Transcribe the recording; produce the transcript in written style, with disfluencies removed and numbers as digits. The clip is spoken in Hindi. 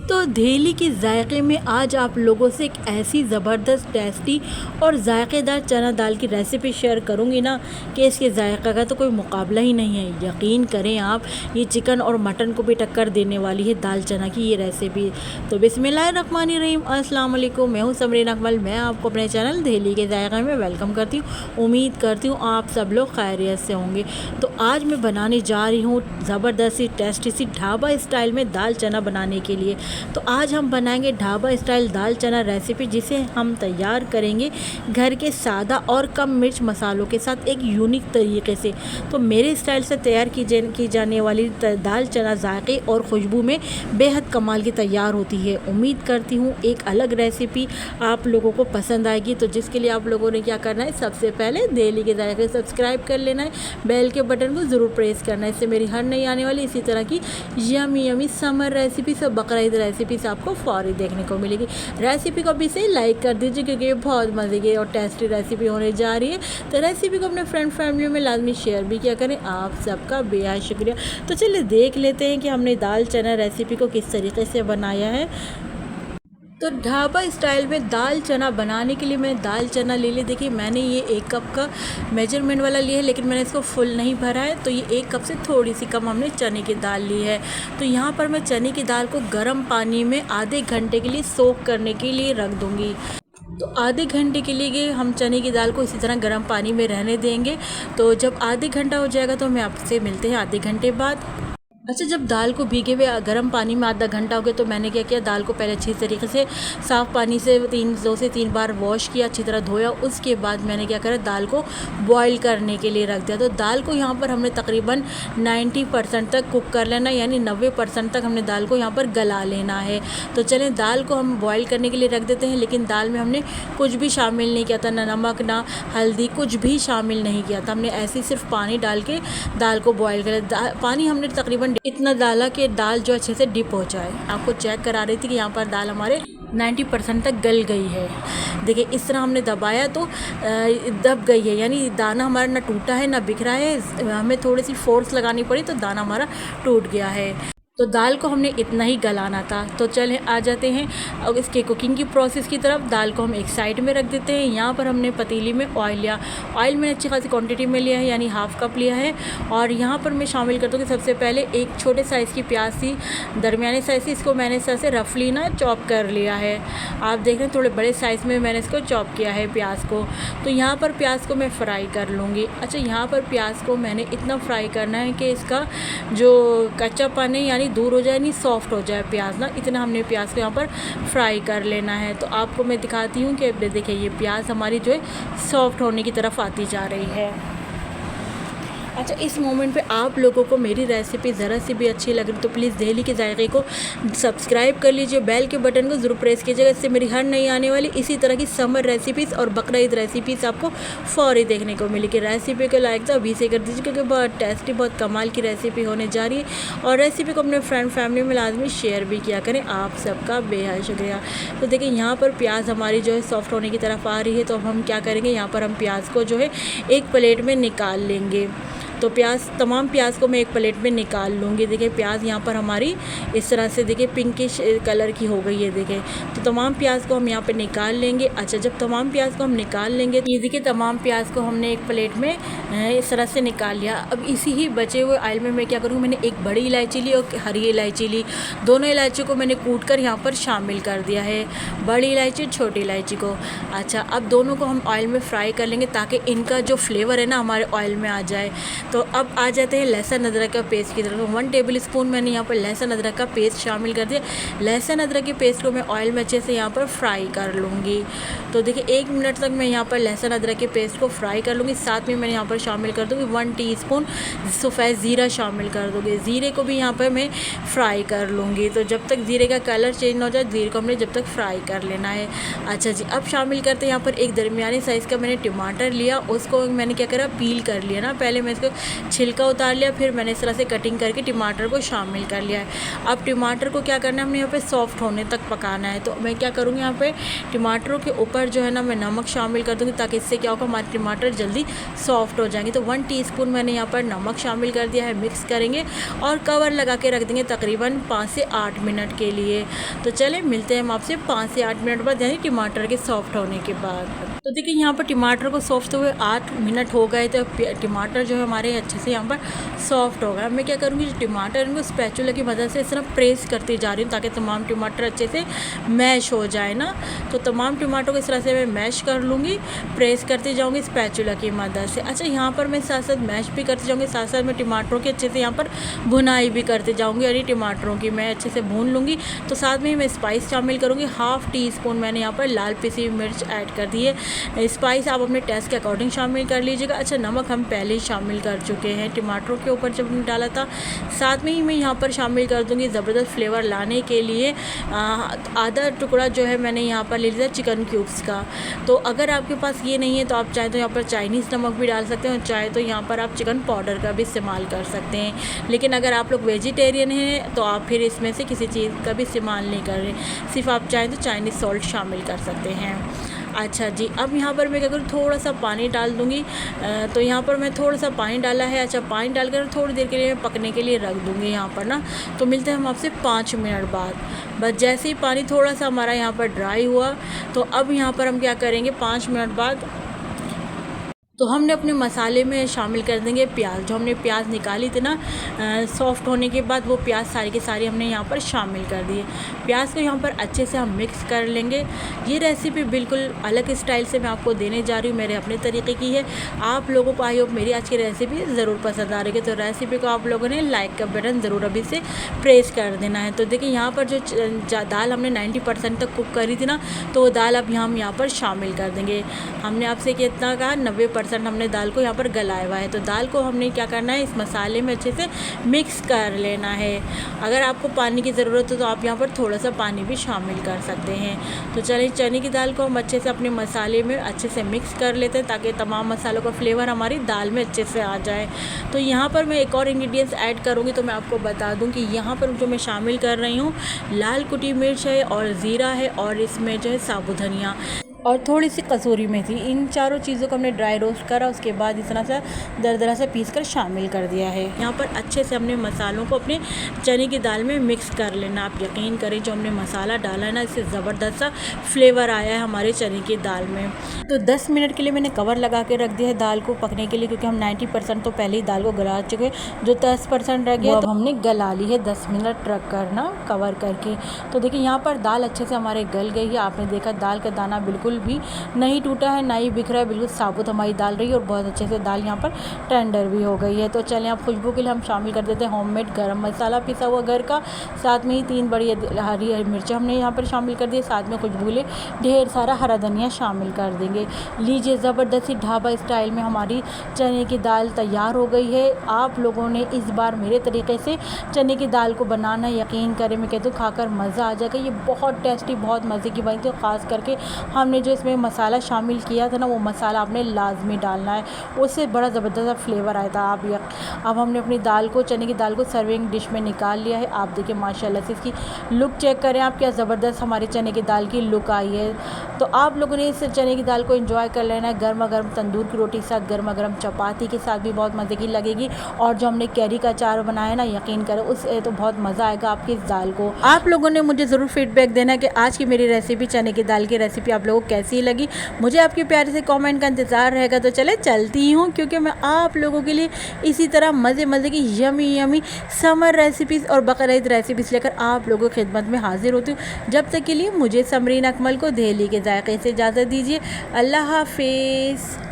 तो दहेली के जायके में आज आप लोगों से एक ऐसी ज़बरदस्त टेस्टी और जायकेदार चना दाल की रेसिपी शेयर करूंगी ना कि इसके जायका का तो कोई मुकाबला ही नहीं है। यकीन करें आप, ये चिकन और मटन को भी टक्कर देने वाली है दाल चना की ये रेसिपी। तो बिस्मिल्लाहिर्रहमानिर्रहीम, अस्सलाम वालेकुम। मैं हूँ समरीन अकमल। मैं आपको अपने चैनल दहेली के जायके में वेलकम करती हूँ। उम्मीद करती हूँ आप सब लोग खैरियत से होंगे। तो आज मैं बनाने जा रही हूँ ज़बरदस्त सी टेस्टी सी ढाबा स्टाइल में दाल चना बनाने के लिए। तो आज हम बनाएंगे ढाबा स्टाइल दाल चना रेसिपी, जिसे हम तैयार करेंगे घर के सादा और कम मिर्च मसालों के साथ एक यूनिक तरीके से। तो मेरे स्टाइल से तैयार की जाने वाली दाल चना जायके और खुशबू में बेहद कमाल की तैयार होती है। उम्मीद करती हूँ एक अलग रेसिपी आप लोगों को पसंद आएगी। तो जिसके लिए आप लोगों ने क्या करना है, सबसे पहले दहेली के जायके सब्सक्राइब कर लेना है, बेल के बटन को ज़रूर प्रेस करना है। इससे मेरी हर नई आने वाली इसी तरह की यमी यमी समर रेसिपी सब बकरा ईद रेसिपीज आपको फौरी देखने को मिलेगी। रेसिपी को भी से लाइक कर दीजिए क्योंकि ये बहुत मज़े की और टेस्टी रेसिपी होने जा रही है। तो रेसिपी को अपने फ्रेंड फैमिली में लाजमी शेयर भी किया करें। आप सबका बेहद शुक्रिया। तो चलिए देख लेते हैं कि हमने दाल चना रेसिपी को किस तरीके से बनाया है। तो ढाबा स्टाइल में दाल चना बनाने के लिए मैं दाल चना ले ली। देखिए मैंने ये 1 कप का मेजरमेंट वाला लिया है, लेकिन मैंने इसको फुल नहीं भरा है। तो ये 1 कप से थोड़ी सी कम हमने चने की दाल ली है। तो यहाँ पर मैं चने की दाल को गर्म पानी में आधे घंटे के लिए सोक करने के लिए रख दूँगी। तो आधे घंटे के लिए हम चने की दाल को इसी तरह गर्म पानी में रहने देंगे। तो जब आधे घंटा हो जाएगा तो मैं आपसे मिलते हैं आधे घंटे बाद। अच्छा, जब दाल को भीगे हुए गर्म पानी में आधा घंटा हो गया तो मैंने क्या किया, दाल को पहले अच्छी तरीके से साफ़ पानी से 2 से 3 बार वॉश किया, अच्छी तरह धोया। उसके बाद मैंने क्या करा, दाल को बॉईल करने के लिए रख दिया। तो दाल को यहाँ पर हमने तकरीबन 90% तक कुक कर लेना, यानी 90% तक हमने दाल को यहाँ पर गला लेना है। तो चलें दाल को हम बॉईल करने के लिए रख देते हैं। लेकिन दाल में हमने कुछ भी शामिल नहीं किया था, ना नमक ना हल्दी, कुछ भी शामिल नहीं किया था। हमने ऐसे ही सिर्फ पानी डाल के दाल को बॉईल कर पानी हमने तकरीबन इतना डाला कि दाल जो अच्छे से डिप हो जाए। आपको चेक करा रही थी कि यहाँ पर दाल हमारे 90% तक गल गई है। देखिए इस तरह हमने दबाया तो दब गई है, यानी दाना हमारा ना टूटा है ना बिखरा है। हमें थोड़ी सी फोर्स लगानी पड़ी तो दाना हमारा टूट गया है। तो दाल को हमने इतना ही गलाना था। तो चले आ जाते हैं अब इसके कुकिंग की प्रोसेस की तरफ। दाल को हम एक साइड में रख देते हैं। यहाँ पर हमने पतीली में ऑयल लिया। ऑयल मैंने अच्छी खासी क्वांटिटी में लिया है, यानी हाफ़ कप लिया है। और यहाँ पर मैं शामिल करता हूँ कि सबसे पहले एक छोटे साइज़ की प्याज थी, दरमियाने साइज़ की, इसको मैंने इस तरह से रफली ना चॉप कर लिया है। आप देख रहे हैं थोड़े बड़े साइज़ में मैंने इसको चॉप किया है प्याज को। तो यहाँ पर प्याज को मैं फ्राई कर लूँगी। अच्छा, यहाँ पर प्याज को मैंने इतना फ्राई करना है कि इसका जो कच्चापन है यानी दूर हो जाए, नहीं सॉफ्ट हो जाए प्याज ना, इतना हमने प्याज को यहाँ पर फ्राई कर लेना है। तो आपको मैं दिखाती हूँ कि देखिए ये प्याज हमारी जो है सॉफ्ट होने की तरफ आती जा रही है। अच्छा, इस मोमेंट पे आप लोगों को मेरी रेसिपी ज़रा सी भी अच्छी लग रही तो प्लीज़ दहेली के जायके को सब्सक्राइब कर लीजिए, बेल के बटन को ज़रूर प्रेस कीजिएगा। इससे मेरी हर नई आने वाली इसी तरह की समर रेसिपीज़ और बकरा ईद रेसिपीज़ आपको फौरी देखने को मिलेगी। रेसिपी को लाइक तो अभी से कर दीजिए क्योंकि बहुत टेस्टी, बहुत कमाल की रेसिपी होने जा रही है। और रेसिपी को अपने फ्रेंड फैमिली में लाजमी शेयर भी किया करें। आप सबका बेहद शुक्रिया। तो देखिए यहाँ पर प्याज हमारी जो है सॉफ्ट होने की तरफ आ रही है। तो अब हम क्या करेंगे, यहाँ पर हम प्याज को जो है एक प्लेट में निकाल लेंगे। तो तमाम प्याज को मैं एक प्लेट में निकाल लूँगी। देखिए प्याज यहाँ पर हमारी इस तरह से देखिए पिंकिश कलर की हो गई है। देखिए तो तमाम प्याज को हम यहाँ पर निकाल लेंगे। अच्छा, जब तमाम प्याज को हम निकाल लेंगे तो ये देखिए तमाम प्याज को हमने एक प्लेट में इस तरह से निकाल लिया। अब इसी ही बचे हुए ऑयल में मैं क्या करूँगी, मैंने एक बड़ी इलायची ली और हरी इलायची ली। दोनों इलायची को मैंने कूट कर यहाँ पर शामिल कर दिया है, बड़ी इलायची छोटी इलायची को। अच्छा, अब दोनों को हम ऑयल में फ्राई कर लेंगे ताकि इनका जो फ्लेवर है ना हमारे ऑयल में आ जाए। तो अब आ जाते हैं लहसुन अदरक का पेस्ट की तरफ। 1 टेबल स्पून मैंने यहाँ पर लहसुन अदरक का पेस्ट शामिल कर दिया। लहसुन अदरक के पेस्ट को मैं ऑयल में अच्छे से यहाँ पर फ्राई कर लूँगी। तो देखिए 1 मिनट तक मैं यहाँ पर लहसुन अदरक के पेस्ट को फ्राई कर लूँगी। साथ में मैंने यहाँ पर शामिल कर दूँगी 1 टीस्पून सफ़ेद ज़ीरा शामिल कर दूँगी। ज़ीरे को भी यहाँ पर मैं फ्राई कर लूँगी। तो जब तक ज़ीरे का कलर चेंज ना हो जाए, ज़ीरे को हमने जब तक फ्राई कर लेना है। अच्छा जी, अब शामिल करते हैं यहाँ पर एक दरमियानी साइज़ का मैंने टमाटर लिया, उसको मैंने क्या करा, पील कर लिया ना। पहले मैं इसको छिलका उतार लिया, फिर मैंने इस तरह से कटिंग करके टमाटर को शामिल कर लिया है। अब टमाटर को क्या करना है, हमने यहाँ पे सॉफ्ट होने तक पकाना है। तो मैं क्या करूँगी, यहाँ पे टमाटरों के ऊपर जो है ना मैं नमक शामिल कर दूँगी, ताकि इससे क्या होगा हमारे टमाटर जल्दी सॉफ्ट हो जाएंगे। तो 1 टीस्पून मैंने यहाँ पर नमक शामिल कर दिया है। मिक्स करेंगे और कवर लगा के रख देंगे तकरीबन 5 से 8 मिनट के लिए। तो चले मिलते हैं हम आपसे 5 से 8 मिनट बाद, यानी टमाटर के सॉफ्ट होने के बाद। तो देखिए यहाँ पर टमाटर को सॉफ्ट हुए 8 मिनट हो गए, तो टमाटर जो है हमारे अच्छे से यहाँ पर सॉफ्ट हो गया। मैं क्या करूँगी, टमाटर इनको स्पैचुला की मदद से इस तरह प्रेस करती जा रही हूँ, ताकि तमाम टमाटर अच्छे से मैश हो जाए ना। तो तमाम टमाटर को इस तरह से मैं मैश कर लूँगी, प्रेस करती जाऊँगी स्पैचुला की मदद से। अच्छा, यहाँ पर मैं साथ साथ मैश भी करती जाऊँगी, साथ साथ मैं टमाटरों की अच्छे से यहाँ पर भुनाई भी करती जाऊँगी, और ये टमाटरों की मैं अच्छे से भून लूँगी। तो साथ में ही मैं स्पाइस शामिल करूँगी। 1/2 टीस्पून मैंने यहाँ पर लाल पिसी हुई मिर्च ऐड कर दी है। स्पाइस आप अपने टेस्ट के अकॉर्डिंग शामिल कर लीजिएगा। अच्छा, नमक हम पहले ही शामिल कर चुके हैं टमाटरों के ऊपर जब हमने डाला था। साथ में ही मैं यहाँ पर शामिल कर दूँगी ज़बरदस्त फ्लेवर लाने के लिए आधा टुकड़ा जो है मैंने यहाँ पर ले लिया चिकन क्यूब्स का। तो अगर आपके पास ये नहीं है तो आप चाहे तो यहाँ पर चाइनीज़ नमक भी डाल सकते हैं, और चाहे तो यहाँ पर आप चिकन पाउडर का भी इस्तेमाल कर सकते हैं। लेकिन अगर आप लोग वेजिटेरियन हैं तो आप फिर इसमें से किसी चीज़ का भी इस्तेमाल नहीं कर रहे, सिर्फ आप चाहें तो चाइनीज़ सॉल्ट शामिल कर सकते हैं। अच्छा जी, अब यहाँ पर मैं क्या करूँ, थोड़ा सा पानी डाल दूँगी। तो यहाँ पर मैं थोड़ा सा पानी डाला है। अच्छा, पानी डालकर थोड़ी देर के लिए मैं पकने के लिए रख दूँगी यहाँ पर ना। तो मिलते हैं हम आपसे 5 मिनट बाद। बस जैसे ही पानी थोड़ा सा हमारा यहाँ पर ड्राई हुआ, तो अब यहाँ पर हम क्या करेंगे, 5 मिनट बाद तो हमने अपने मसाले में शामिल कर देंगे प्याज। जो हमने प्याज निकाली थी ना सॉफ्ट होने के बाद, वो प्याज सारी की सारी हमने यहाँ पर शामिल कर दिए। प्याज को यहाँ पर अच्छे से हम मिक्स कर लेंगे। ये रेसिपी बिल्कुल अलग स्टाइल से मैं आपको देने जा रही हूँ, मेरे अपने तरीके की है। आप लोगों को आई होप मेरी आज की रेसिपी ज़रूर पसंद आ रही है। तो रेसिपी को आप लोगों ने लाइक का बटन ज़रूर अभी से प्रेस कर देना है। तो देखिए यहाँ पर जो दाल हमने 90% तक कुक करी थी ना, तो वो दाल अब हम यहाँ पर शामिल कर देंगे। हमने आपसे कितना कहा, 90% हमने दाल को यहाँ पर गलाया हुआ है। तो दाल को हमने क्या करना है, इस मसाले में अच्छे से मिक्स कर लेना है। अगर आपको पानी की ज़रूरत हो तो आप यहाँ पर थोड़ा सा पानी भी शामिल कर सकते हैं। तो चलिए, चने की दाल को हम अच्छे से अपने मसाले में अच्छे से मिक्स कर लेते हैं, ताकि तमाम मसालों का फ्लेवर हमारी दाल में अच्छे से आ जाए। तो यहाँ पर मैं एक और इंग्रेडिएंट्स ऐड करूँगी। तो मैं आपको बता दूँ कि यहाँ पर जो मैं शामिल कर रही हूँ, लाल कुटी मिर्च है और ज़ीरा है, और इसमें जो है साबुत धनिया और थोड़ी सी कसूरी मेथी। इन चारों चीज़ों को हमने ड्राई रोस्ट करा, उसके बाद इस तरह से दरदरा से पीस कर शामिल कर दिया है। यहाँ पर अच्छे से हमने मसालों को अपने चने की दाल में मिक्स कर लेना। आप यकीन करें, जो हमने मसाला डाला है ना, इससे ज़बरदस्त सा फ्लेवर आया है हमारे चने की दाल में। तो 10 मिनट के लिए मैंने कवर लगा के रख दिया है दाल को पकने के लिए, क्योंकि हम 90% तो पहले ही दाल को गला चुके हैं। जो 10% रह गया तो हमने गला ली है 10 मिनट रख कर ना कवर करके। तो देखिए यहाँ पर दाल अच्छे से हमारे गल गई है। आपने देखा दाल का दाना बिल्कुल भी नहीं टूटा है, ना ही बिखरा है, बिल्कुल साबुत हमारी दाल रही है, और बहुत अच्छे से दाल यहाँ पर टेंडर भी हो गई है। तो चलें, आप खुशबू के लिए हम शामिल कर देते हैं होममेड गरम मसाला पिसा हुआ घर का। साथ में ही 3 बड़ी हरी मिर्च हमने यहाँ पर शामिल कर दी। साथ में खुशबू के लिए ढेर सारा हरा धनिया शामिल कर देंगे। लीजिए, ज़बरदस्ती ढाबा स्टाइल में हमारी चने की दाल तैयार हो गई है। आप लोगों ने इस बार मेरे तरीके से चने की दाल को बनाना, यकीन करें मैं कहती हूँ खाकर मज़ा आ जाएगा। ये बहुत टेस्टी, बहुत मज़े की बनी थी। ख़ास करके हमने जो इसमें मसाला शामिल किया था ना, वो मसाला आपने लाजमी डालना है, उससे बड़ा ज़बरदस्त फ्लेवर आया था। अब हमने अपनी दाल को, चने की दाल को सर्विंग डिश में निकाल लिया है। आप देखिए माशाल्लाह से इसकी लुक चेक करें आप, क्या ज़बरदस्त हमारी चने की दाल की लुक आई है। तो आप लोगों ने इस चने की दाल को एंजॉय कर लेना है गर्मा गर्म तंदूर की रोटी के साथ, गर्मा गर्म चपाती के साथ भी बहुत मज़े की लगेगी। और जो हमने कैरी का अचार बनाया ना, यकीन करें उससे तो बहुत मज़ा आएगा आपकी इस दाल को। आप लोगों ने मुझे ज़रूर फीडबैक देना है कि आज की मेरी रेसिपी, चने की दाल की रेसिपी आप लोगों को कैसी लगी। मुझे आपके प्यारे से कमेंट का इंतज़ार रहेगा। तो चले चलती हूँ, क्योंकि मैं आप लोगों के लिए इसी तरह मज़े मज़े की यमी समर रेसिपीज़ और बकरीद रेसिपीज़ लेकर आप लोगों की खिदमत में हाजिर होती हूँ। जब तक के लिए मुझे समरीन अकमल को दहली के जायके से इजाज़त दीजिए। अल्लाह हाफिज़।